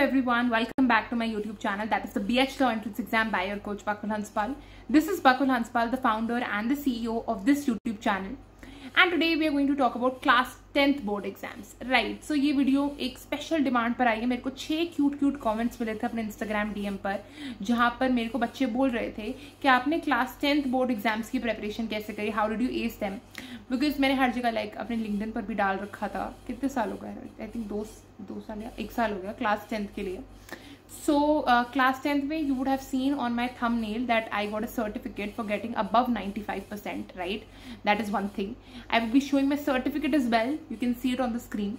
everyone, welcome back to my YouTube channel, that is the BH Law Entrance Exam by your coach Bakul Hanspal. This is Bakul Hanspal, the founder and the CEO of this YouTube channel. And today we are going to talk about class 10th board exams. Right, so ये video एक special demand पर आई है. मेरे को 6 cute comments मिले थे अपने Instagram DM पर, जहाँ पर मेरे को बच्चे बोल रहे थे कि आपने क्लास 10th बोर्ड एग्जाम्स की प्रेपरेशन कैसे करी, how did U S them. Because मैंने हर जगह लाइक अपने लिंक्डइन पर भी डाल रखा था. कितने साल हो गए, आई थिंक दो साल या 1 साल हो गया क्लास 10th के लिए. So class 10th में you would have seen on my thumbnail that I got a certificate for getting above 95%, right? That is one thing. I will be showing my certificate as well. You can see it on the screen.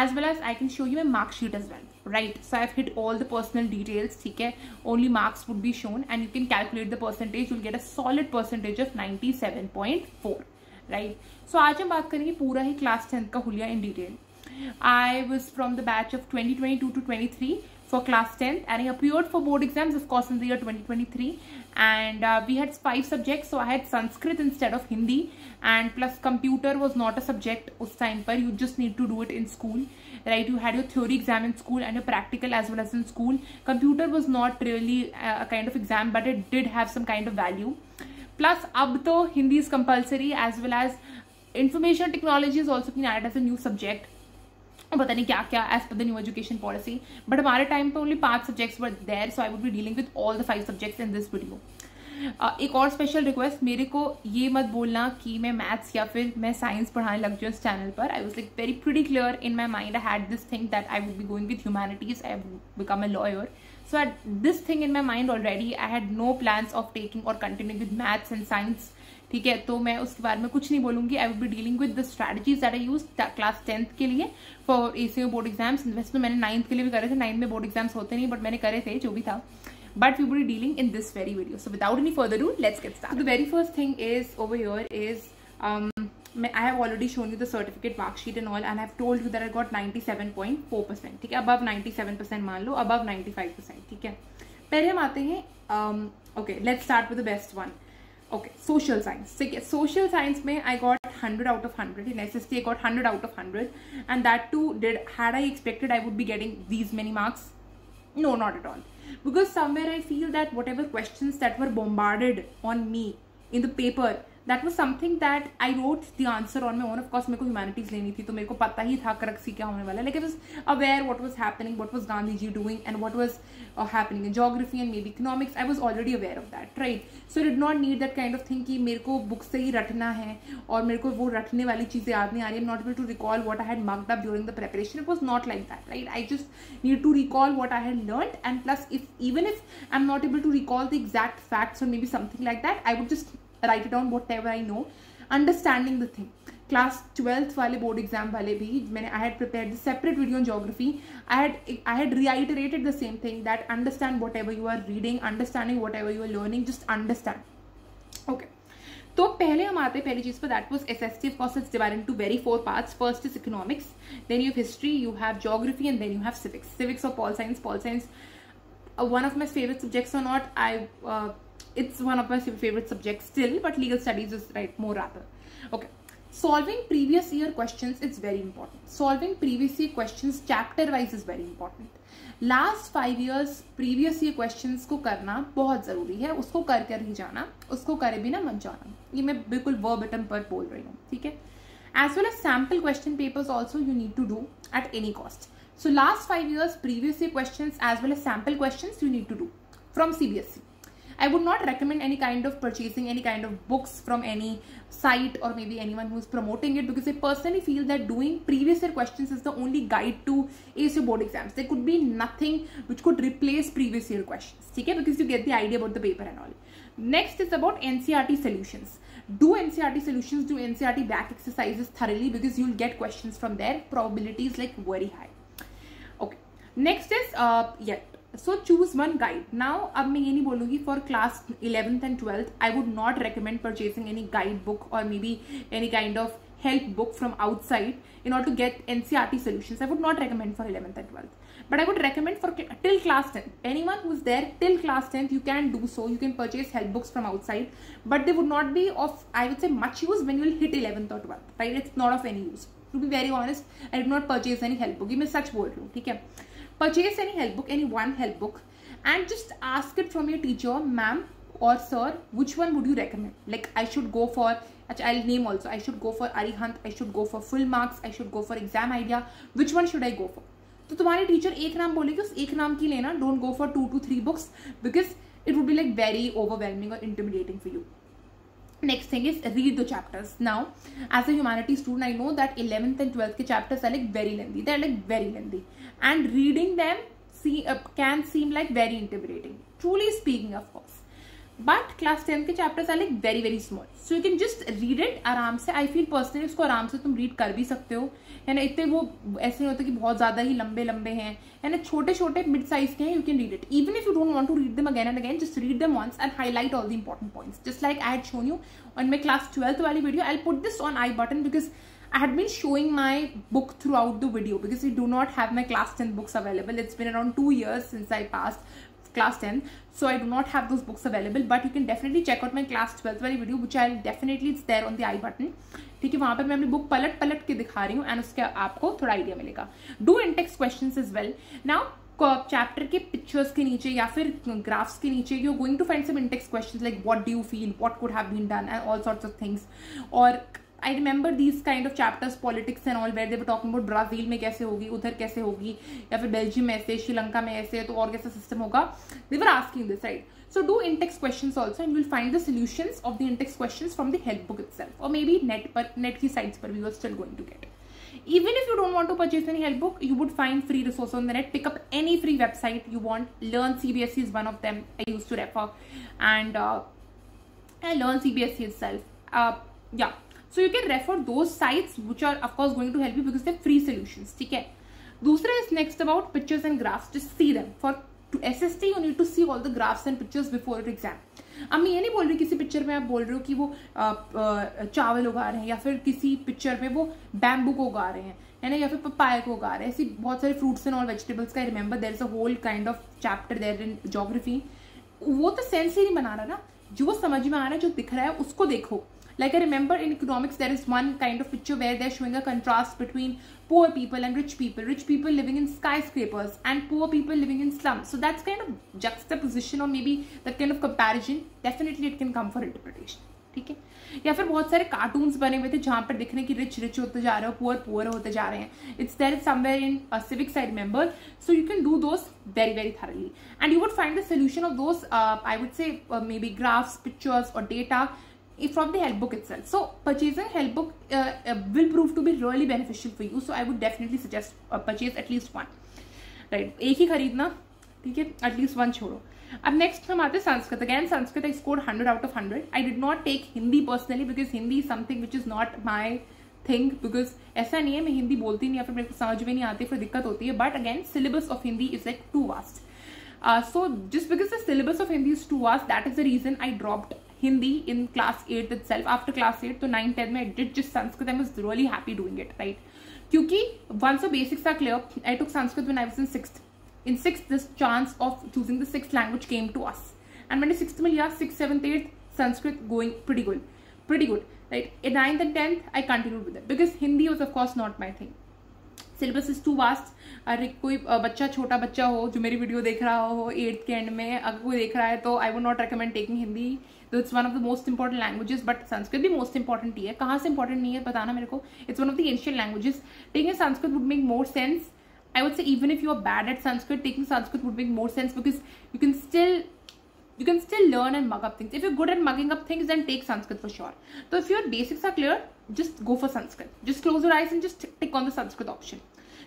As well as I can show you my mark sheet as well, right? So I've hit all the personal details, ठीक है? Only marks would be shown and you can calculate the percentage. You'll get a solid percentage of 97.4, right? So आज हम बात करेंगे पूरा ही class 10th का हुलिया in detail. I was from the batch of 2022 to 23 for class 10th and I appeared for board exams of course in the year 2023 and we had 5 subjects. So I had Sanskrit instead of Hindi and plus computer was not a subject us time par. You just need to do it in school, right? You had your theory exam in school and your practical as well as in school. Computer was not really a kind of exam but it did have some kind of value. Plus ab to Hindi is compulsory as well as information technology is also been added as a new subject. पता नहीं क्या क्या as पर the new education policy, but हमारे time पे only 5 subjects were there. So I would be dealing with all the 5 subjects in this video. एक और special request, मेरे को ये मत बोलना कि मैं मैथ्स या फिर मैं साइंस पढ़ाने लग जाऊँ इस चैनल पर. I was like very pretty clear in my mind. I had this thing that I would be going with humanities, I would become a lawyer. So at this thing in my mind already. I had no plans of taking or continuing with maths and science, ठीक है? तो मैं उसके बारे में कुछ नहीं बोलूंगी. आई would be dealing with the strategies that I use class 10th के लिए फॉर ACO बोर्ड एग्जाम्स. वैसे तो मैंने 9th के लिए भी करे थे. 9th में बोर्ड एग्जाम्स होते नहीं बट मैंने करे थे, जो भी था. But we will be dealing in this very video. So without any further ado, let's get started. So the very first thing is over here is I have already shown you the certificate mark sheet and all, and I have told you that I got 97.4%. ठीक है, above 97% मान लो, above 95%. ठीक है, पहले हम आते हैं. Okay, let's start with the best one. Okay, social science. ठीक है, social science में I got 100 out of 100. In SST I got 100 out of 100, and that too had I expected I would be getting these many marks? No, not at all. Because somewhere I feel that whatever questions that were bombarded on me in the paper, that was something that I wrote the answer on my own. Of course, मेरे को humanities लेनी थी तो मेरे को पता ही था करक्सी क्या होने वाला है. Like I was aware what was happening, what was Gandhi ji doing, and what was happening in geography and maybe economics. I was already aware of that, right? So I did not need that kind of thing कि मेरे को book से ही रटना है और मेरे को वो रटने वाली चीजें याद नहीं आ रही. I'm not able to recall what I had mugged up during the preparation. It was not like that, right? I just need to recall what I had learned, and plus even if I'm not able to recall the exact facts or maybe something like that, I would just write it down whatever I know, understanding the thing. Class 12th वाले board exam वाले भी मैंने I had prepared the separate video on geography. I had reiterated the same thing, that understand whatever you are reading, understanding whatever you are learning, just understand. Okay. तो पहले हम आते हैं पहली चीज पर, that was SST. Of course it's divided into very 4 parts. First is economics, then you have history, you have geography, and then you have civics. Civics or pol science. Pol science, one of my favorite subjects or not, it's one of my favorite subjects still, but legal studies is right more rather. Okay, solving previous year questions is very important. Solving previous year questions chapter wise is very important. Last 5 years previous year questions को करना बहुत जरूरी है. उसको कर कर ही जाना, उसको करे बिना मत जाना. ये मैं बिल्कुल verbatim पर बोल रही हूँ, ठीक है? As well as sample question papers also you need to do at any cost. So last 5 years previous year questions as well as sample questions you need to do from CBSE. I would not recommend any kind of purchasing any kind of books from any site or maybe anyone who's promoting it, because I personally feel that doing previous year questions is the only guide to ACO board exams. There could be nothing which could replace previous year questions, okay? Because you get the idea about the paper and all. Next is about NCERT solutions. Do NCERT solutions, do NCERT back exercises thoroughly, because you'll get questions from there. Probability is like very high. Okay. Next is so choose one guide. Now अब मैं ये नहीं बोलूँगी for class 11th and 12th I would not recommend purchasing any guide book or maybe any kind of help book from outside in order to get NCERT solutions. I would not recommend for 11th and 12th, but I would recommend for till class 10th. Anyone who's there till class 10th, you can do so. You can purchase help books from outside, but they would not be of, I would say, much use when you will hit 11th or 12th, right? It's not of any use. To be very honest, I did not purchase any help book. ये मैं सच बोल रही हूँ, ठीक है? purchase any help book, any one help book, and just ask it from your teacher, ma'am or sir, which one would you recommend? Like I should go for, I'll name also, I should go for Arihant, I should go for full marks, I should go for exam idea, which one should I go for? तो तुम्हारे teacher एक नाम बोलेगी, उस एक नाम की लेना. Don't go for 2 to 3 books because it would be like very overwhelming or intimidating for you. Next thing is read the chapters. Now, as a humanities student, I know that 11th and 12th के chapters are like very lengthy. They're like very lengthy, and reading them can seem like very intimidating. Truly speaking, of course. But class 10 के chapters are like very very small, so you can just read it आराम से. आई feel personally उसको आराम से तुम read कर भी सकते हो, है ना. इतने वो ऐसे नहीं होते कि बहुत ज्यादा ही लंबे लंबे हैं, है ना. छोटे छोटे मिड साइज के हैं. You can read it even if you don't want to read them again and again. Just read them once and highlight all the important points, just like I had shown you on my class 12th वाली video. I will put this on I button because I had been showing my book throughout the video because we do not have my class 10 books available. It's been around 2 years since I passed class 10, so I do not have those books available, but you can definitely check out my class 12th वाली video, which I'll definitely, it's there on the I button. ठीक है, वहाँ पर मैं अपनी book पलट पलट के दिखा रही हूँ एंड उसके आपको थोड़ा आइडिया मिलेगा. Do intext questions as well. Now chapter के पिक्चर्स के नीचे या फिर ग्राफ्स के नीचे you are going to find some intext questions like what do you feel, what could have been done and all sorts of things. और I remember these kind of chapters, politics and all, where they were talking about Brazil में कैसे होगी, उधर कैसे होगी, या फिर Belgium में ऐसे, श्रीलंका में ऐसे, तो और कैसा सिस्टम होगा. They were asking this, right? So do in-text questions also, and you will find the solutions of the in-text questions from the help book itself, or maybe net की sites पर we are still going to get. Even if you don't want to purchase any help book, you would find free resources on the net. Pick up any free website you want. Learn CBSE is one of them I used to refer, and I learn CBSE itself. Yeah. So you can refer those sites which are of course going to help you because they're free solutions. ठीक है. दूसरा is next about pictures and graphs. Just see them. For to SST you need to see all the graphs and pictures before your exam. अब मैं ये नहीं बोल रही किसी पिक्चर में आप बोल रहे हो कि वो चावल उगा रहे हैं, या फिर किसी पिक्चर में वो बैम्बू को उगा रहे हैं, है ना, या फिर पपाया को उगा रहे हैं. ऐसी बहुत सारे फ्रूट्स एंड ऑल वेजिटेबल्स का. Remember there is a whole kind of chapter there in geography. वो तो सेंस ही नहीं बना रहा ना. जो समझ में आ रहा है, जो दिख रहा है, उसको देखो. Like I remember in economics there is one kind of picture where they're showing a contrast between poor people and rich people living in skyscrapers and poor people living in slums. So that's kind of juxtaposition or maybe that kind of comparison. Definitely it can come for interpretation. ठीक है. या फिर बहुत सारे cartoons बने हुए थे जहां पर दिख रहे हैं कि रिच रिच होते जा रहे हो, पुअर पुअर होते जा रहे हैं. It's there somewhere in civics I remember. So you can do those very very thoroughly and you would find the solution of those I would say maybe graphs, pictures or data from the help book itself. So purchasing help book will prove to be really beneficial for you. So I would definitely suggest purchase at least one. Right? एक ही खरीदना, ठीक है, at least one छोड़ो. अब next हम आते हैं Sanskrit. Again Sanskrit I scored 100 out of 100. I did not take Hindi personally because Hindi is something which is not my thing. Because ऐसा नहीं है मैं हिंदी बोलती नहीं या फिर मेरे को समझ में नहीं आती, फिर दिक्कत होती है. But again syllabus of Hindi is like too vast. So just because the syllabus of Hindi is too vast, that is the reason I dropped Hindi in class 8 itself. After class 8 तो 9, 10 में I did just Sanskrit. I was really happy doing it, right? क्योंकि once the basics are clear, I took Sanskrit when I was in 6th. In 6th, this chance of choosing the 6th language came to us. And when I 6th में लिया, 6th, 7th, 8th, Sanskrit going pretty good, right? In 9th and 10th, I continued with it because Hindi was of course not my thing. Syllabus is too vast. अरे कोई बच्चा, छोटा बच्चा हो जो मेरी वीडियो देख रहा हो 8th के एंड में, अगर कोई देख रहा है तो I would not recommend taking Hindi. तो it's one of the most important languages. But Sanskrit भी मोस्ट इंपॉर्टेंट ही है. कहाँ से इंपॉर्टेंट नहीं है बताना मेरे को. It's one of the ancient languages. Taking Sanskrit would make more sense. I would say even if you are bad at Sanskrit, taking Sanskrit would make more sense because you can still learn and mug up things. If you're good at mugging up things, then take Sanskrit for sure. So if your basics are clear, just go for Sanskrit. Just close your eyes and just tick on the Sanskrit option.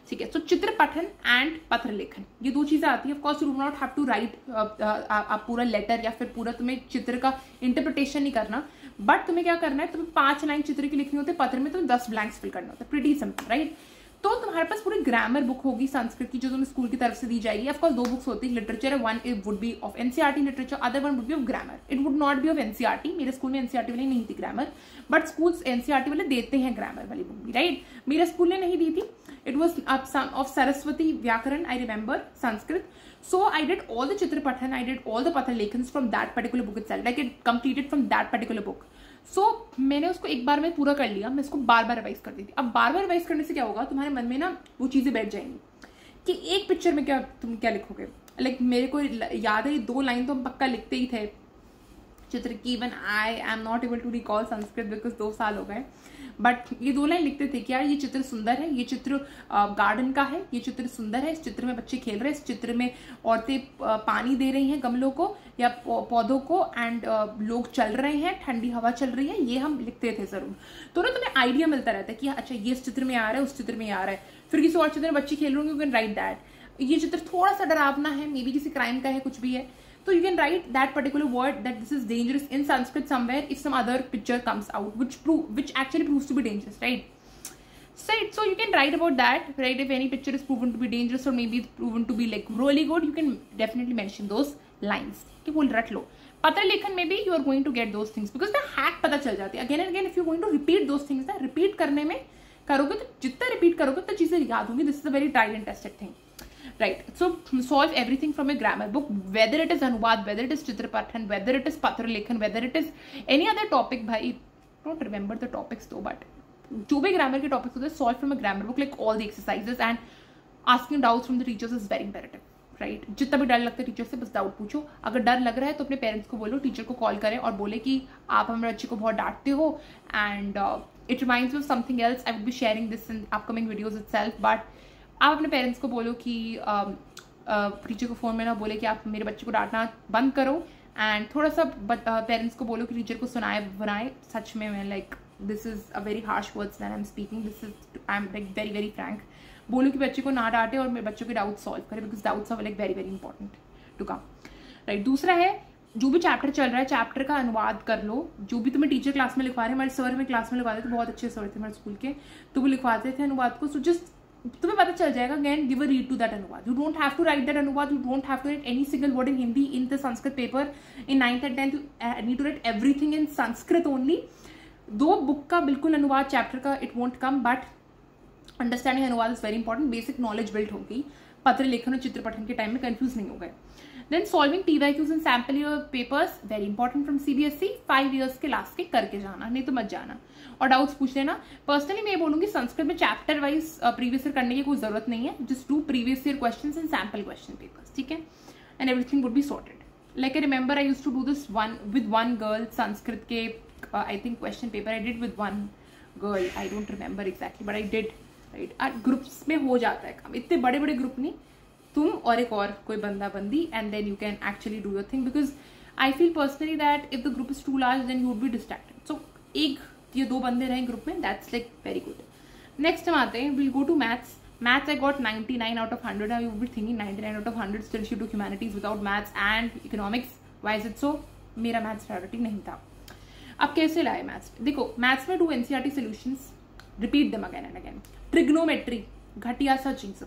ठीक है. So चित्र पठन and पत्र लेखन, ये दो चीजें आती है. Of course you do not have to write आप पूरा लेटर या फिर पूरा तुम्हें चित्र का इंटरप्रिटेशन नहीं करना. बट तुम्हें क्या करना है, तुम्हें 5 लाइन चित्र की लिखनी होती है. पत्र में तुम्हें 10 ब्लैंक्स फिल करना होता है. Pretty simple, right? तो तुम्हारे पास पूरी ग्रामर बुक होगी संस्कृत की जो तुम्हें स्कूल की तरफ से दी जाएगी. ऑफ कोर्स 2 बुक्स होती है. लिटरेचर है, one would be of NCERT literature, other one would be of grammar. It would not be of NCERT. मेरे स्कूल में एनसीईआरटी वाली नहीं थी ग्रामर, बट स्कूल्स एनसीईआरटी वाले देते हैं ग्रामर वाली बुक भी, राइट? मेरे स्कूल ने नहीं दी थी. इट वॉज ऑफ सरस्वती व्याकरण, I remember, Sanskrit. So I did all the Chitra Pathan, I did all the Patra Lekhans from that particular book itself. Like it completed from that particular book. So मैंने उसको एक बार में पूरा कर लिया. मैं इसको बार बार रिवाइज करती थी. अब बार बार रिवाइज करने से क्या होगा, तुम्हारे मन में ना वो चीजें बैठ जाएंगी कि एक पिक्चर में तुम क्या लिखोगे। लाइक मेरे को याद है ये 2 लाइन तो हम पक्का लिखते ही थे चित्र की। Even I am not able to recall Sanskrit because 2 साल हो गए, बट ये 2 लाइन लिखते थे कि यार ये चित्र सुंदर है, ये चित्र गार्डन का है, ये चित्र सुंदर है, इस चित्र में बच्चे खेल रहे हैं, इस चित्र में औरतें पानी दे रही हैं गमलों को या पौधों को, एंड लोग चल रहे हैं, ठंडी हवा चल रही है, ये हम लिखते थे जरूर। तो ना तुम्हें आइडिया मिलता रहता है कि अच्छा ये इस चित्र में आ रहा है, उस चित्र में आ रहा है, फिर किसी और चित्र में बच्चे खेल रहे होंगे, यू कैन राइट दैट। ये चित्र थोड़ा सा डरावना है, मे बी किसी क्राइम का है, कुछ भी है, so you can write that particular word that this is dangerous in Sanskrit somewhere if some other picture comes out which actually proves to be dangerous, right? So you can write about that, right? If any picture is proven to be dangerous or maybe proven to be like really good, you can definitely mention those lines कि वो रट लो। पत्र लेखन में भी you are going to get those things because the hack पता चल जाती है। Again and again if you're going to repeat those things, ना repeat करने में करोगे तो जितना repeat करोगे तो चीजें याद होंगी। This is a very tried and tested thing. Right, so solve everything from a grammar book, whether it is Anuvad, whether it is Chitra Pathan, whether it is Patra Lekhan, whether it is any other topic. भाई don't remember the topics though, but जो भी grammar के topics होते हैं solve from a grammar book, like all the exercises, and asking doubts from the teachers is very imperative, right? जितना भी डर लगता है टीचर से बस डाउट पूछो। अगर डर लग रहा है तो अपने पेरेंट्स को बोलो, टीचर को कॉल करें और बोले कि आप हमारे बच्चे को बहुत डांटते हो, and it reminds me of something else. I will be sharing this in upcoming videos itself, but आप अपने पेरेंट्स को बोलो कि टीचर को फोन में ना बोले कि आप मेरे बच्चे को डांटना बंद करो, एंड थोड़ा सा पेरेंट्स को बोलो कि टीचर को सुनाए बनाए। सच में मैं like this is a very harsh words that I am speaking, this is I am like very very Frank. बोलो कि बच्चे को ना डांटे और मेरे बच्चों के डाउट सॉल्व करे, because doubts are like very very important to come, right. दूसरा है जो भी चैप्टर चल रहा है चैप्टर का अनुवाद कर लो। जो भी तुम्हें टीचर क्लास में लिखवा रहे हैं, हमारे सर में क्लास में लिखवाते थे, बहुत अच्छे सर थे हमारे स्कूल के, तो वो लिखवाते थे अनुवाद को। सो जस्ट तुम्हें पता चल जाएगा, again give a read to that anubad. You don't have to write that anubad, you don't have to write any single word in Hindi in the Sanskrit paper in 9th and 10th. You need to write everything in Sanskrit only. 2 book का बिल्कुल अनुवाद chapter का it won't come, but understanding अनुवाद is very important. Basic knowledge build होगी, पत्र लेखन और चित्र पठन के टाइम में कंफ्यूज नहीं हो गए। Then solving TYQs and sample year papers, very important from CBSE। 5 years के लास्ट के करके जाना, नहीं तो मत जाना, और डाउट्स पूछ लेना। पर्सनली मैं बोलूंगी संस्कृत में चैप्टर वाइज प्रीवियस ईयर करने की कोई जरूरत नहीं है, just do previous year questions and sample question papers, ठीक है, and everything would be sorted. Like I remember I used to do this with one girl Sanskrit के I think question paper I did with one girl, I don't remember exactly but I did, right. Groups में हो जाता है काम, इतने बड़े बड़े group नहीं, तुम और एक और कोई बंदा बंदी, and then you can actually do your thing, because I feel personally that if the group is too large then you would be distracted. So एक ये 2 बंदे रहे ग्रुप में, that's like very good. Next हम आते हैं, will go to maths. Maths I got 99 out of 100. I would be thinking 99 out of 100 still she to humanities without maths and economics. Why is it so? मेरा maths priority नहीं था। अब कैसे लाए maths? देखो मैथ्स में 2 NCERT solutions, repeat them again and again. Trigonometry घटिया सा चीज,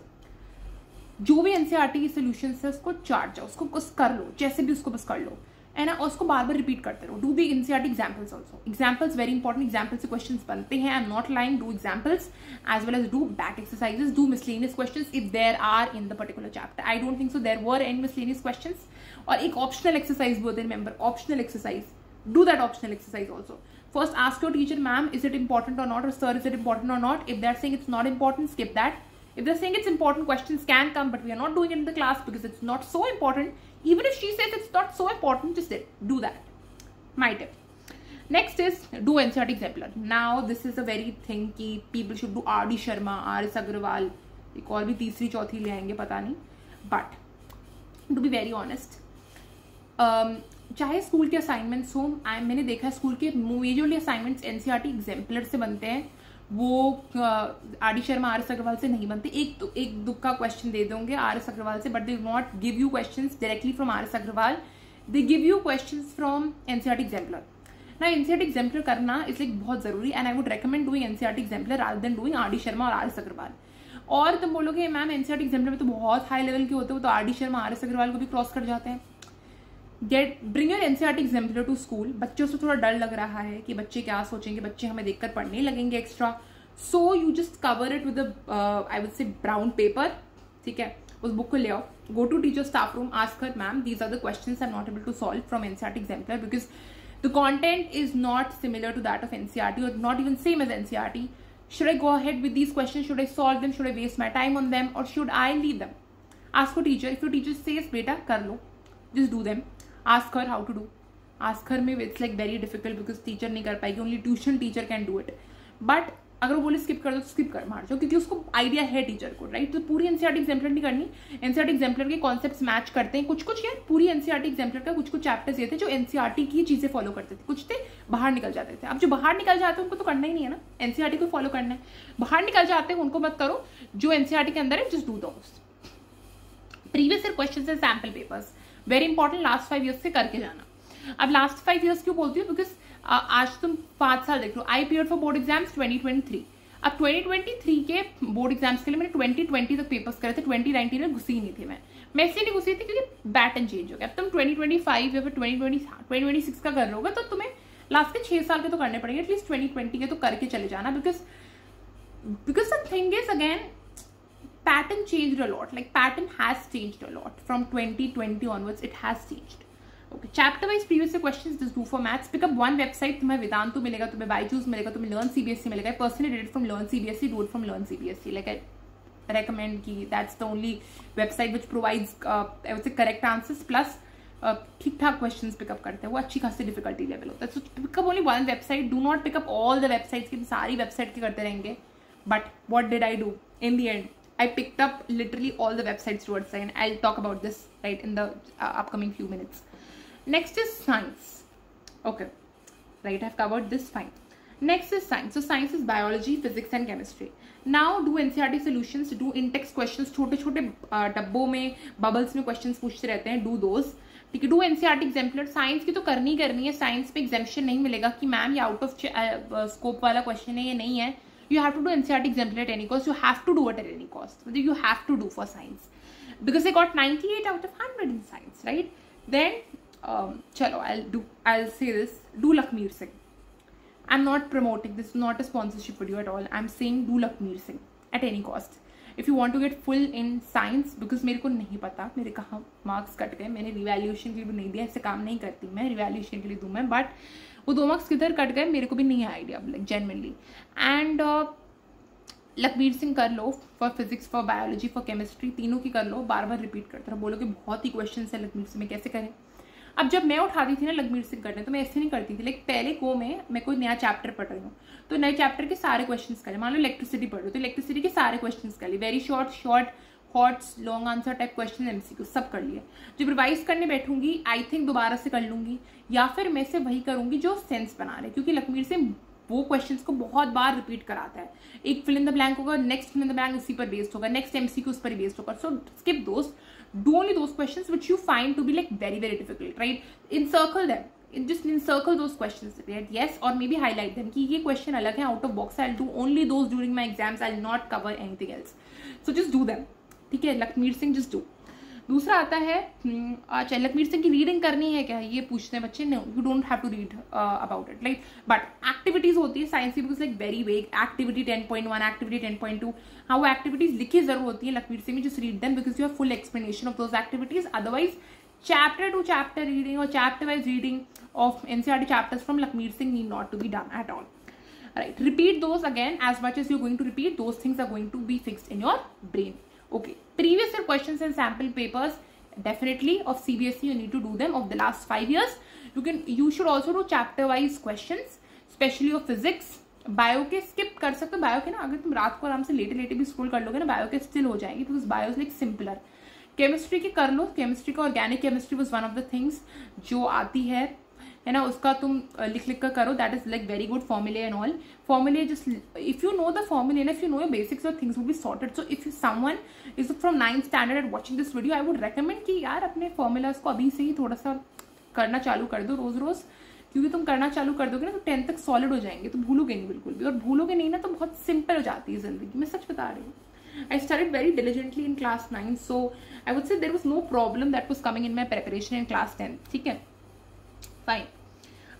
जो भी NCERT की सॉल्यूशंस है उसको चाट जाओ, उसको बस कर लो, जैसे भी उसको बस कर लो, है ना, और उसको बार बार रिपीट करते रहो। Do the NCERT examples also, examples very important, example से क्वेश्चन बनते हैं, I am not lying. Do examples as well as do back exercises, do miscellaneous questions if there are in the particular chapter. I don't think so there were any miscellaneous questions. और एक optional exercise भी होते हैं, remember optional exercise, do that optional exercise also. First ask your teacher, ma'am, is it important or not, or sir, is it important or not? If they're saying it's not important, skip that. If they're saying it's important, questions can come, but we are not doing it in the class because it's not so important. Even if she says it's not so important, just do that. My tip. Next is do NCERT exemplar. Now this is a very thing कि people should do R.D. Sharma, R.S. Agrawal, एक और भी तीसरी चौथी ले आएंगे पता नहीं, but to be very honest, चाहे स्कूल के असाइनमेंट्स हो, मैंने देखा है स्कूल के मेजरली असाइनमेंट्स NCERT एग्जाम्पलर से बनते हैं, वो R.D. शर्मा R.S. अग्रवाल से नहीं बनते। एक दुख का क्वेश्चन दे दोगे R.S. अग्रवाल से, but they not give you questions directly from R.S. Agarwal, they give you questions from NCERT exemplar. ना NCERT एग्जाम्पलर करना इज लाइक बहुत जरूरी, and I would recommend doing NCERT exemplar rather than doing R.D. Sharma और R.S. Agarwal. और तुम बोलोगे ma'am NCERT exemplar में तो बहुत हाई लेवल के होते हो, तो R.D. शर्मा R.S. अग्रवाल को भी क्रॉस कर जाते हैं। Bring your NCERT exemplar to school. बच्चों से थोड़ा डर लग रहा है कि बच्चे क्या सोचेंगे, बच्चे हमें देखकर पढ़ने लगेंगे extra, so you just cover it with I would say brown paper, ठीक है, उस बुक को ले आओ, go to teacher staff room, ask her ma'am these are the questions I am not able to solve from NCERT exemplar because the content is not similar to that of NCERT और not even same as NCERT, Should I go ahead with these questions? Should I solve them? Should I waste my time on them? Or should I leave them? Ask your teacher. If your teacher says, beta, kar lo, just do them. Ask her how to do. Ask her, maybe it's like very difficult because teacher नहीं कर पाएगी. Only tuition teacher can do it. But अगर वो बोले skip कर दो तो skip कर मार जाओ, क्योंकि उसको आइडिया है टीचर को, राइट. तो पूरी एनसीईआरटी एग्जाम्पलर नहीं करनी. एनसीईआरटी एग्जाम्पलर के कॉन्सेप्ट्स मैच करते हैं. कुछ यार पूरी एनसीईआरटी एग्जाम्पलर का कुछ चैप्टर्स ये थे जो एनसीईआरटी की चीजें फॉलो करते थे, कुछ थे बाहर निकल जाते थे. अब जो बाहर निकल जाते हैं उनको तो करना ही नहीं है ना, एनसीईआरटी को फॉलो करना है. बाहर निकल जाते हैं उनको मत करो. जो एनसीईआरटी के अंदर है just do those. Previous year questions and sample papers very important. Last 5 years से करके जाना. अब लास्ट 5 ईयर्स क्यों बोलती हूँ? बिकॉज आज तुम 5 साल देख लो. आई पीरियड फॉर बोर्ड एग्जाम्स 2023. अब 2023 के बोर्ड एग्जाम्स के लिए मैंने 2020 तक पेपर्स करे थे. 2019 में घुसी नहीं थी मैं इसलिए नहीं घुसी थी क्योंकि बैटर्न चेंज हो गया. अब तुम 2025 या फिर 2026 का कर रहोगे तो तुम्हें लास्ट के 6 साल के तो करने पड़ेंगे. एटलीस्ट 2020 के तो करके चले जाना. Because the thing is again pattern changed a lot. Like pattern has changed a lot from 2020 onwards. It has changed. Okay, chapter wise previous year questions just do for maths. Pick up one website. तुम्हें वेदांतु मिलेगा, तुम्हें बायजूस मिलेगा, तुम्हें learn CBSE मिलेगा. I personally did it from learn CBSE, do it from learn CBSE. Like I recommend कि that's the only website which provides I would say correct answers plus ठीक ठाक questions pickup करते हैं. वो अच्छी खासी difficulty level होता है. So pick up only one website. Do not pick up all the websites कि सारी वेबसाइट के करते रहेंगे. But what did I do in the end? I picked up literally all the websites towards the end. I'll talk about this right in the upcoming few minutes. Next is science. Okay, right, I've covered this fine. Next is science. So science is biology, physics and chemistry. Now do NCERT solutions, do in-text questions. छोटे छोटे डब्बों में bubbles में questions पूछते रहते हैं. Do those. ठीक है. Do NCERT exemplar. साइंस की तो करनी है. साइंस में एग्जामिशन नहीं मिलेगा कि मैम ये आउट ऑफ स्कोप वाला क्वेश्चन है, ये नहीं है. You have to do NCERT exemplar at any cost. You have to do it at any cost. You have to do for science because they got 98 out of 100 in science, right? Then, chalo, I'll say this. Do Lakmeer Singh. I'm not promoting this. Is not a sponsorship video at all. I'm saying do Lakmeer Singh at any cost. If you want to get full in science, because मेरे को नहीं पता मेरे कहाँ marks cut गए. मैंने revaluation के लिए भी नहीं दिया. ऐसे काम नहीं करती मैं. रिवैल्यूएशन के लिए दूँ मैं, बट वो 2 मार्क्स किधर कट गए मेरे को भी नहीं है idea, like genuinely. And Lakhbir Singh कर लो for physics, for biology, for chemistry. तीनों की कर लो. बार बार रिपीट करते रहो. बोलो कि बहुत ही क्वेश्चन है लखबीर सिंह में, कैसे करें. अब जब मैं उठाती थी ना लखबीर सिंह करने तो मैं ऐसे नहीं करती थी. लाइक पहले को मैं कोई नया चैप्टर पढ़ रही हूँ तो नए चैप्टर के सारे क्वेश्चन कर ले. मान लो इलेक्ट्रिसिटी पढ़ लो तो इलेक्ट्रिसिटी के सारे क्वेश्चन कर लिए. Very short hots long answer type question, MCQ सब कर लिए. जब रिवाइज करने बैठूंगी आई थिंक दोबारा से कर लूंगी या फिर मैं से वही करूंगी जो सेंस बना रहे, क्योंकि लखबीर सिंह वो क्वेश्चंस को बहुत बार रिपीट कराता है. एक फिल इन द ब्लैंक होगा, next fill in the blank उसी पर बेस्ड होगा, नेक्स्ट एमसीक्यू उस पर ही बेस्ड होगा. So skip those. Do only those questions which you find to be like very very difficult, right. Encircle them. Just encircle those questions, right? Yes, or maybe highlight them कि ये question अलग है, out of box. I'll do only those during my exams. I'll not cover anything else. So just do them. ठीक है. Lakhmir Singh just do. दूसरा आता है अच्छा लखमीर सिंह की रीडिंग करनी है क्या, ये पूछते हैं बच्चे. No, you don't have to read about it, like but activities होती है साइंस की because like very vague. Activity 10.1, activity 10.2, हाँ वो एक्टिविटीज लिखी जरूर होती है लखमीर सिंह में. Just read them because you have full explanation of those activities. Otherwise chapter to chapter reading or chapter wise reading of NCERT chapters from Lakmeer Singh need not to be done at all. Right, repeat those again. As much as you're going to repeat, those things are going to be fixed in your brain. Okay, previous year questions and sample papers definitely of CBSE you need to do them of the last 5 years. You should also do chapter wise questions, especially of physics. Bio के skip कर सकते हो. Bio के ना अगर तुम रात को आराम से लेटे लेटे भी स्क्रॉल कर लोगे ना बायो के स्टिल हो जाएंगे because bio is like simpler. Chemistry की कर लो. केमिस्ट्री का organic chemistry was one of the things जो आती है ना, उसका तुम लिख कर करो. That is like very good. फॉर्मूले एंड ऑल फॉर्मूले just if you know the फॉर्मूले and if you know your basics और things will be sorted. So if someone is from 9th standard and watching this video I would recommend कि यार अपने formulas को अभी से ही थोड़ा सा करना चालू कर दो रोज रोज, क्योंकि तुम करना चालू कर दोगे ना तो 10th तक सॉलिड हो जाएंगे. तो भूलोगे नहीं बिल्कुल भी, और भूलोगे नहीं ना तो बहुत सिंपल हो जाती है जिंदगी. मैं सच बता रही हूँ. I studied very diligently in class 9, so I would say there was no problem that was coming in my preparation in class 10. ठीक है, fine.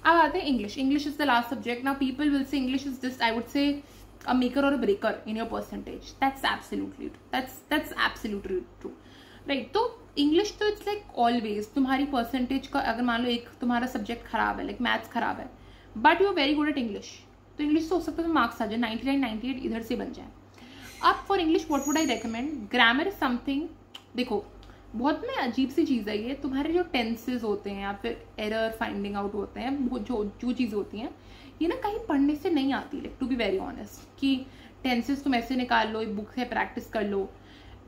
अब आते हैं English. English is the last subject. Now people will say English is just, I would say, a maker or a breaker in your percentage. That's absolutely true. Right? तो English तो it's like always तुम्हारी percentage का अगर मान लो एक तुम्हारा subject खराब है, like maths खराब है, but you're very good at English. तो इंग्लिश तो हो सकता है मार्क्स आ जाए 99 98 इधर से बन जाए। अब for English what would I recommend, grammar is something, देखो बहुत में अजीब सी चीज़ है ये, तुम्हारे जो टेंसेज होते हैं या फिर एरर फाइंडिंग आउट होते हैं, वो जो चीज़ें होती हैं ये ना कहीं पढ़ने से नहीं आती, like to be very honest, कि टेंसेज तुम ऐसे निकाल लो, एक बुक से प्रैक्टिस कर लो,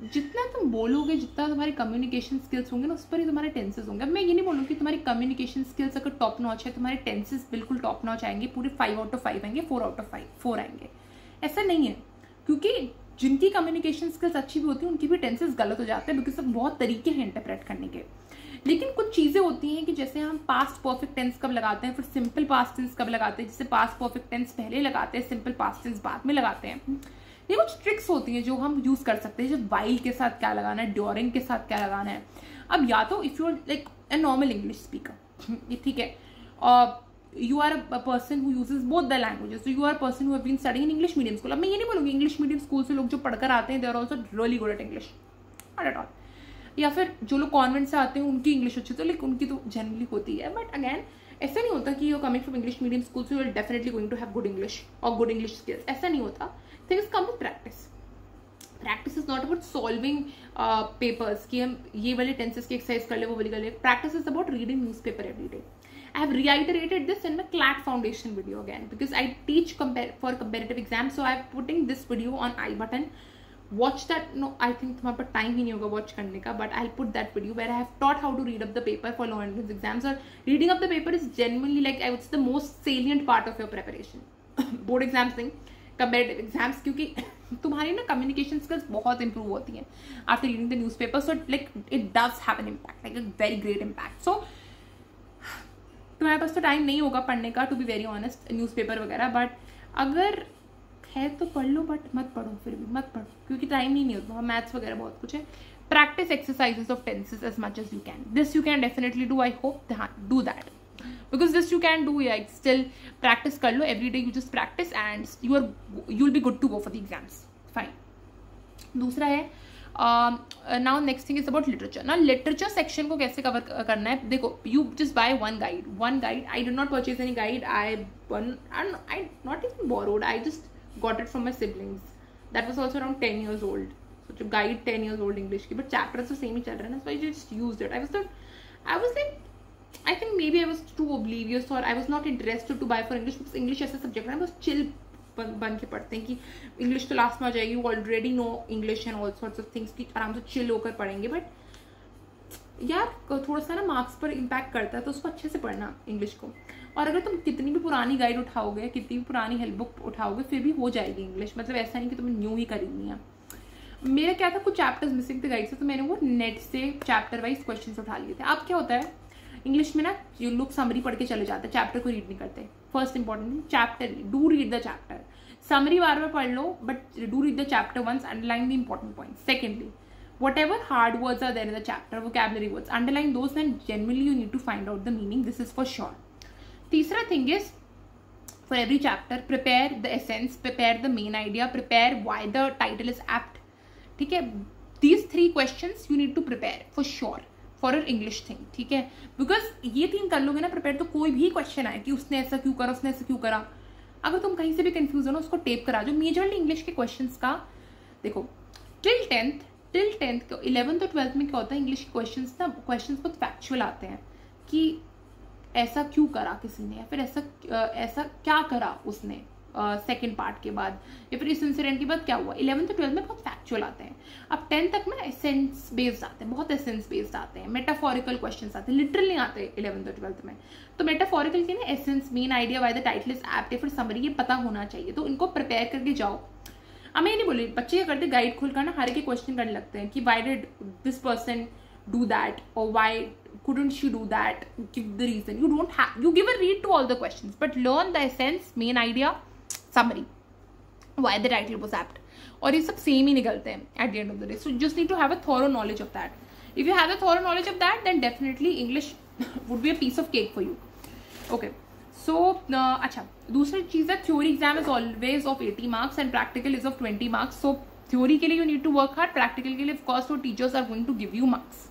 जितना तुम बोलोगे, जितना तुम्हारे कम्युनिकेशन स्किल्स होंगे ना उस पर ही तुम्हारे टेंसेस होंगे। अब मैं ये नहीं बोलूँगी कि तुम्हारी कम्युनिकेशन स्किल्स अगर टॉप नॉच है, तुम्हारे टेंसेस बिल्कुल टॉप नॉच आएंगे, पूरे 5 आउट ऑफ 5 आएंगे, 4 आउट ऑफ 4 आएंगे, ऐसा नहीं है। क्योंकि जिनकी कम्युनिकेशन स्किल्स अच्छी भी होती है उनकी भी टेंसेस गलत हो जाते हैं, बिकॉज बहुत तरीके हैं इंटरप्रेट करने के। लेकिन कुछ चीज़ें होती हैं कि जैसे हम पास्ट परफेक्ट टेंस कब लगाते हैं, फिर सिंपल पास्ट टेंस कब लगाते हैं, जैसे पास्ट परफेक्ट टेंस पहले लगाते हैं, सिंपल पास्ट टेंस बाद में लगाते हैं, ये कुछ ट्रिक्स होती हैं जो हम यूज कर सकते हैं, जब वाइल के साथ क्या लगाना है, ड्यूरिंग के साथ क्या लगाना है। अब या तो if you are like a normal English speaker, ठीक है, और you are a person who uses both the languages, so you are a person who have been studying in English medium school। अब मैं ये नहीं बोलूँगी इंग्लिश मीडियम स्कूल से लोग जो पढ़कर आते हैं they are also really good at English, not at all। या फिर जो लोग कॉन्वेंट से आते हैं उनकी इंग्लिश अच्छी, तो लाइक उनकी तो जनरली होती है, बट अगैन ऐसा नहीं होता कि you coming from English medium school so you are definitely going to have good English और गुड इंग्लिश स्किल्स, ऐसा नहीं होता। Things come with practice. Practice is not about solving papers कि हम ये वाले टेंसेस की एक्सरसाइज कर ले, वो वाली कर ले। Practice is about reading news paper every day. I have reiterated this in my CLAT foundation video again because I teach for comparative exams, so I am putting this video on I button. Watch that. No, I think तुम्हारे पास time ही नहीं होगा watch करने का, but I'll put that video where I have taught how to read up the paper for law entrance exams. और reading up the paper is genuinely like I would say the most salient part of your preparation. Board exams नहीं, comparative exams, क्योंकि तुम्हारी ना communication skills बहुत improve होती हैं after reading the newspaper, so like it does have an impact, like a very great impact. So तुम्हारे पास तो time नहीं होगा पढ़ने का, to be very honest, newspaper वगैरह, बट अगर है तो पढ़ लो, बट मत पढ़ो, फिर भी मत पढ़ो क्योंकि टाइम ही नहीं होता। मैथ्स वगैरह बहुत कुछ है। Practice exercises of tenses as much as you can, this you can definitely do, I hope do that, because this you can do, या स्टिल प्रैक्टिस कर लो every day, you just practice and you will be good to go for the exams, fine. दूसरा है now next thing is about literature. ना literature section को कैसे cover करना है, देखो you just buy one guide. I did not purchase any guide, I not even borrowed, I just got it from my siblings, that was also around 10 years old, so guide 10 years old English की, but chapters तो same ही चल रहे हैं ना, so I just used it. I was like, I think maybe I was too oblivious or I was not interested to buy for English, because English ऐसा subject है बस चिल बन के पढ़ते हैं कि इंग्लिश तो लास्ट में आ जाएगी, already know English and all sorts of things की आराम से चिल होकर पढ़ेंगे, बट यार थोड़ा सा ना मार्क्स पर इम्पैक्ट करता है, तो उसको अच्छे से पढ़ना इंग्लिश को। और अगर तुम कितनी भी पुरानी गाइड उठाओगे, कितनी भी पुरानी हेल्प बुक उठाओगे, फिर भी हो जाएगी इंग्लिश, मतलब ऐसा नहीं कि तुम्हें न्यू ही खरीदनी है। मेरा क्या था, कुछ चैप्टर्स मिसिंग थे गाइड से, तो मैंने वो नेट से चैप्टर वाइज क्वेश्चन उठा लिए थे। अब क्या होता है इंग्लिश में ना, जो लोग समरी पढ़ के चले जाते हैं, चैप्टर को रीड नहीं करते। First important chapter, do read the chapter. Summary बार बार पढ़ लो, but do read the chapter once, underline the important point. Secondly, whatever hard words are there in the chapter, vocabulary words, underline those, and genuinely you need to find out the meaning, this is for sure. तीसरा thing is, for every chapter prepare the essence, prepare the main idea, prepare why the title is apt, ठीक है। these 3 questions you need to prepare for sure for your English thing, ठीक है, because ये 3 कर लोगे ना prepare, तो कोई भी क्वेश्चन आए कि उसने ऐसा क्यों करा, उसने ऐसा क्यों करा, अगर तुम कहीं से भी कंफ्यूज हो ना, उसको टेप करा। जो मेजरली इंग्लिश के क्वेश्चंस का, देखो टिल 10th 11th और 12th में क्या होता है, इंग्लिश के क्वेश्चंस बहुत फैक्चुअल आते हैं कि ऐसा क्यों करा किसी ने, या फिर ऐसा क्या करा उसने सेकेंड पार्ट के बाद, या फिर इस इंसिडेंट के बाद क्या हुआ। 11th और 12th में बहुत फैक्चुअल आते हैं। अब 10th तक में एसेंस बेस्ड आते हैं, बहुत एसेंस बेस्ड आते हैं, मेटाफोरिकल क्वेश्चंस आते हैं, लिटरल नहीं आते 11th और 12th में। तो मेटाफोरिकल के ना essence, main idea, why the title is apt, या फिर समरी, ये पता होना चाहिए, तो इनको प्रिपेयर करके जाओ। अब मैं ये नहीं बोली, बच्चे क्या करते, गाइड खोलकर ना हर एक क्वेश्चन करने लगते हैं कि why did this person do that, और Y couldn't she do that, give the reason. You give a read to all the questions, but learn the essence, main idea, summary, why the title was apt, और ये सब same ही निकलते हैं at the end of the day. So you just need to have a thorough knowledge of that. If you have a thorough knowledge of that, then definitely English would be a piece of cake for you. Okay. So अच्छा, दूसरी चीज़ है, theory exam is always of 80 marks and practical is of 20 marks. So theory के लिए you need to work hard, practical के लिए of course तो teachers are going to give you marks.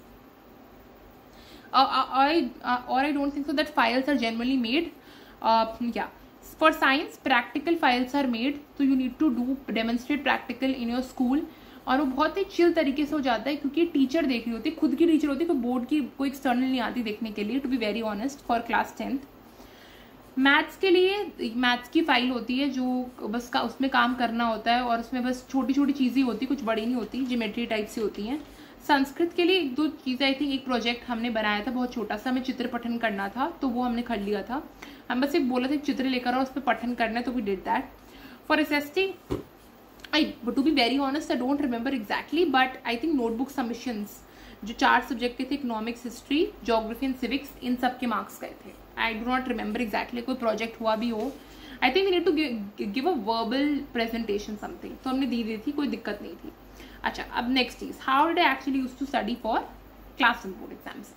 I don't think so that files are generally made. Yeah. For science, practical files are made, so you need to demonstrate practical in your school. और वो बहुत ही chill तरीके से हो जाता है क्योंकि teacher देख रही होती है, खुद की टीचर होती है, कोई बोर्ड की कोई एक्सटर्नल नहीं आती देखने के लिए, to be very honest, for class 10th। Maths के लिए मैथ्स की फाइल होती है जो बस उसमें काम करना होता है और उसमें बस छोटी छोटी चीज़ें होती, कुछ बड़ी नहीं होती, ज्योमेट्री टाइप से होती हैं। संस्कृत के लिए 1-2 चीज़ें, आई थिंक एक प्रोजेक्ट हमने बनाया था बहुत छोटा सा, हमें चित्र पठन करना था तो वो हमने कर लिया था। हम बस एक बोला था चित्र लेकर और उस पर पठन करना है, तो we did that. For SST, to be very honest I don't remember exactly, but I think notebook submissions जो 4 सब्जेक्ट के थे, economics, history, geography and civics, इन सब के मार्क्स गए थे। I do not remember exactly, कोई प्रोजेक्ट हुआ भी हो। I think we need to give a verbal presentation something, तो हमने दी थी, कोई दिक्कत नहीं थी। अच्छा, अब नेक्स्ट चीज, how did I actually use to study for class 10 board exams?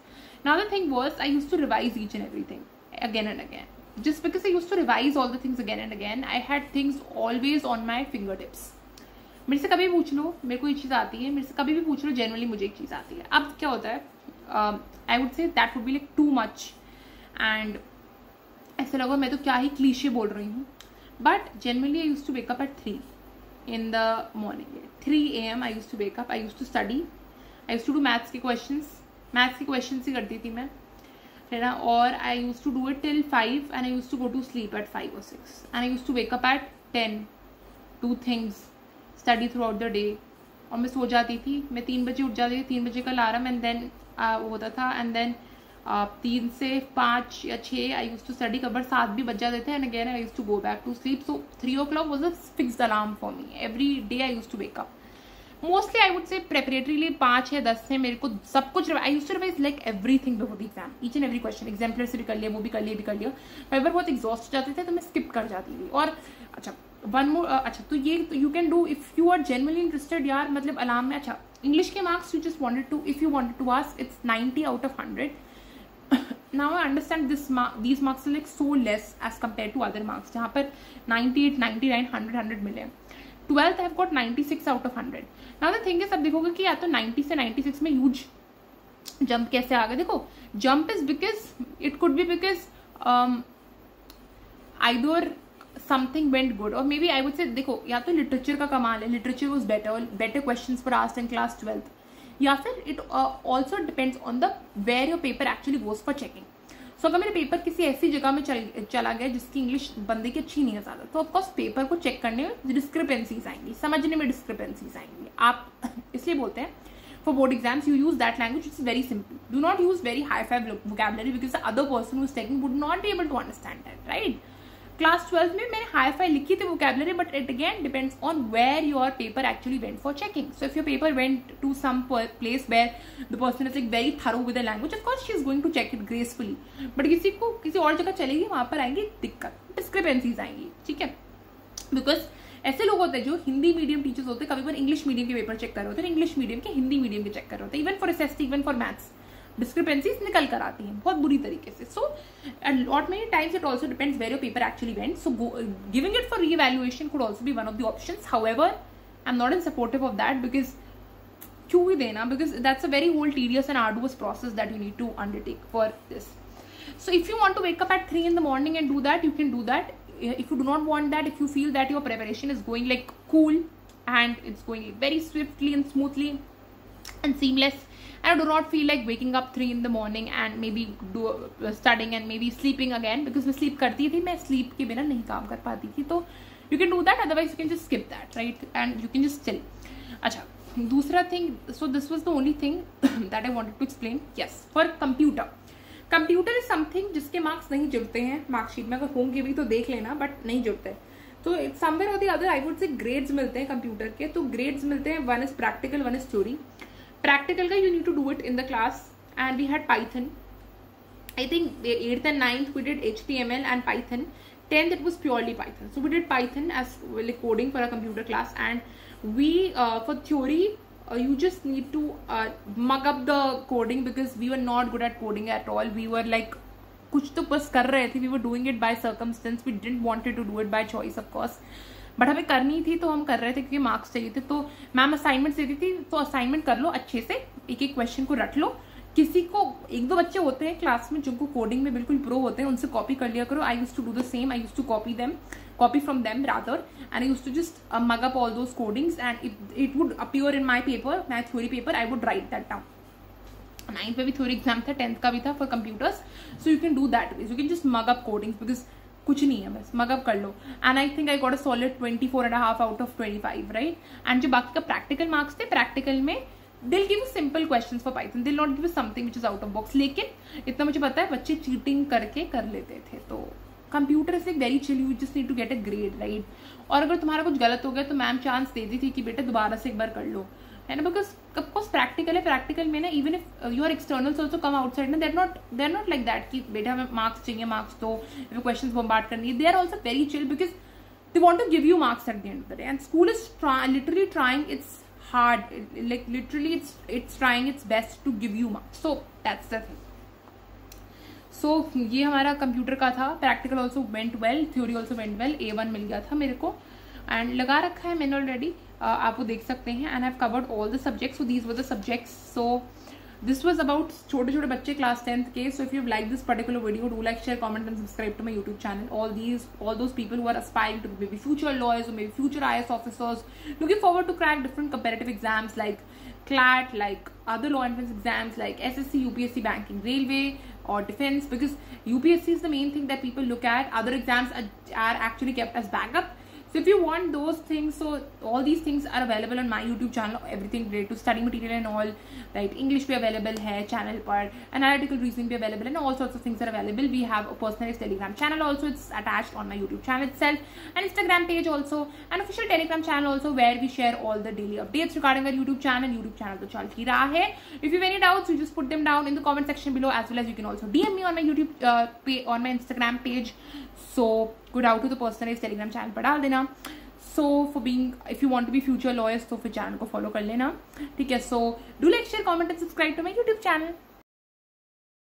Now the thing was I use to revise each and everything again and again. Just because I used to revise all the things again and again, I had things always on my fingertips. मेरे से कभी भी पूछ लो, मेरे को ये चीज़ आती है, मेरे से कभी भी पूछ लो, जनरली मुझे एक चीज़ आती है। अब क्या होता है, आई would say that would be like too much and ऐसा लगा मैं तो क्या ही क्लीशे बोल रही हूँ, but generally I use to wake up at 3 in the morning. 3 AM I used to wake up, I used to study, I used to do maths के questions ही करती थी मैं, है ना, और I use to do it till 5 and I used to go to sleep at 5 or 6 and I used to wake up at 10, do things, study throughout the day, और मैं सो जाती थी, मैं 3 बजे उठ जाती थी, 3 बजे का अलार्म, एंड देन होता था, एंड देन 3 से 5 या 6 आई यूज टू स्टडी, कबर 7 भी बज जाते थे, and again I use to go back to sleep. So 3 o'clock was a fixed alarm for me, every day I used to wake up. Mostly I would say preparatorily 5 या 10 से मेरे को सब कुछ, I used to revise like everything before the exam, each and every question, exemplar से भी कर लिया, वो भी कर लिया, कई बार बहुत एग्जॉस्ट हो जाते थे तो मैं स्किप कर जाती थी। और अच्छा, वन मोर, अच्छा तो ये you can do if you are genuinely interested यार, मतलब अलार्म में। अच्छा, इंग्लिश के marks you just wanted to, if you wanted to ask, it's 90 out of 100. Now I understand these marks are like so less as compared to other marks, जहाँ पर 98, 99, 100 मिले। 12th I have got 96 out of 100. Now the thing is, अब देखोगे कि या तो 90 से 96 में ह्यूज जंप कैसे आ गया। देखो, jump is because it could be because either something went good, और मे बी आई वुड से, देखो या तो लिटरेचर का कमाल है, literature was better questions were asked in class 12th, या फिर it also depends on the where your paper actually goes for checking. So अगर मेरा पेपर किसी ऐसी जगह में चला गया जिसकी इंग्लिश बंदे की अच्छी नहीं है ज्यादा, तो ऑफकोर्स पेपर को चेक करने में डिस्क्रिपेंसीज आएंगी, समझने में डिस्क्रिपेंसीज आएंगी। आप इसलिए बोलते हैं for board exams you use that language which is very simple. Do not use very high-fi vocabulary because the other person who is taking would not be able to understand that, right? Class 12 में मैंने high-fi लिखी थी vocabulary, but it again depends on where your paper actually went for checking. So if your paper went to some place where the person is like very thorough with the language, of course she is going to check it gracefully. But किसी को किसी और जगह चलेगी, वहाँ पर आएंगी दिक्कत, discrepancies आएंगी, ठीक है? Because ऐसे लोग होते हैं जो हिंदी मीडियम टीचर्स होते हैं, कभी बार इंग्लिश मीडियम के पेपर चेक कर रहे होते हैं, इंग्लिश मीडियम के हिंदी मीडियम के चेक कर रहे होते हैं, even for SST, even for maths discrepancies निकल कर आती हैं बहुत बुरी तरीके से। So lot many times it also depends where your paper actually went, so giving it for revaluation could also be one of the options. However I am not in supportive of that, because क्यों भी देना, because that's a very whole tedious and arduous process that you need to undertake for this. So if you want to wake up at 3 in the morning and do that, you can do that. If you do not want that, if you feel that your preparation is going like cool and it's going very swiftly and smoothly and seamless, and I do not feel like waking up 3 in the morning and maybe do studying and maybe sleeping again, because मैं sleep करती थी, मैं sleep के बिना नहीं काम कर पाती थी, तो you can do that. Otherwise you can just skip that, right? And you can just chill. अच्छा, दूसरा thing, so this was the only thing that I wanted to explain. Yes, for computer. Computer is something जिसके marks नहीं जुड़ते हैं marksheet में, अगर होंगे भी तो देख लेना, बट नहीं जुड़ते। तो समवेयर और the other I would say grades मिलते हैं कंप्यूटर के। तो ग्रेड्स मिलते हैं, one is practical, one is theory. Practical का you need to do it in the class, and we had Python. I think 8th and 9th we did HTML and Python. 10th it was purely Python. So we did Python as like coding for a computer class, and we for theory you just need to mug up the coding, because we were not good at coding at all. We were like कुछ तो बस कर रहे थे, we were doing it by circumstance, we didn't wanted to do it by choice of course, but हमें करनी थी तो हम कर रहे थे क्योंकि मार्क्स चाहिए थे। तो मैम असाइनमेंट देती थी, तो असाइनमेंट कर लो अच्छे से, एक एक क्वेश्चन को रट लो, किसी को, एक दो बच्चे होते हैं क्लास में जिनको कोडिंग में बिल्कुल प्रो होते हैं, उनसे कॉपी कर लिया करो. I used to do the same. I used to copy from them rather, and I used to just mug up all those codings, and it would appear in my paper, my theory paper. I would write that down. 9th में भी theory exam था, 10th का भी था for computers, so you can do that way. So you can just mug up codings because कुछ नहीं है, बस mug up कर लो. And I think I got a solid 24.5 out of 25, right? And जो बाकी का practical marks थे, practical में they'll give you simple questions for Python. They'll not give you something which is out of box. लेकिन इतना मुझे पता है बच्चे cheating करके कर लेते थे. तो computer is very chill, you just need to get a grade, right? और अगर तुम्हारा कुछ गलत हो गया तो मैम चांस देती थी कि बेटा दोबारा से एक बार कर लो, है ना? बिकॉज ऑफकोर्स प्रैक्टिकल है, प्रैक्टिकल में ना even if your externals also come outside ना, देर नॉट लाइक दैट कि बेटा हमें मार्क्स चाहिए, मार्क्स दो, क्वेश्चन बम्बार्ड करनी है. They are also very chill because they want to give you marks at the end of the day. And school is literally trying it's hard, like literally it's trying its best to give you marks. So that's the thing. So ये हमारा computer का था. Practical also went well, theory also went well. A1 मिल गया था मेरे को and लगा रखा है मैंने ऑलरेडी, आप वो देख सकते हैं. And I have covered all the subjects. So these were the subjects. So this was about छोटे छोटे बच्चे क्लास 10th के. So if you like this particular video, do like, share, comment and subscribe to my YouTube channel. all those people who are aspiring to maybe future lawyers or maybe future IAS officers, looking forward to crack different competitive exams like CLAT, like other law entrance exams like SSC, UPSC, banking, railway or defense, because UPSC is the main thing that people look at. Other exams are actually kept as backup. So if you want those things, so all these things are available on my YouTube channel. Everything related to study material and all, right? English भी available है channel पर, analytical reasoning भी available, and all sorts of things are available. We have a personalized Telegram channel also. It's attached on my YouTube channel itself, and Instagram page also, and official Telegram channel also, where we share all the daily updates regarding our YouTube channel. YouTube channel तो चल ही रहा है. If you have any doubts, you just put them down in the comment section below, as well as you can also DM me on my YouTube on my Instagram page. So go out to the personalized Telegram channel पर डाल देना. So for being, if you want to be future lawyers, तो फिर channel को follow कर लेना, ठीक है? So do like, share, comment and subscribe to my YouTube channel.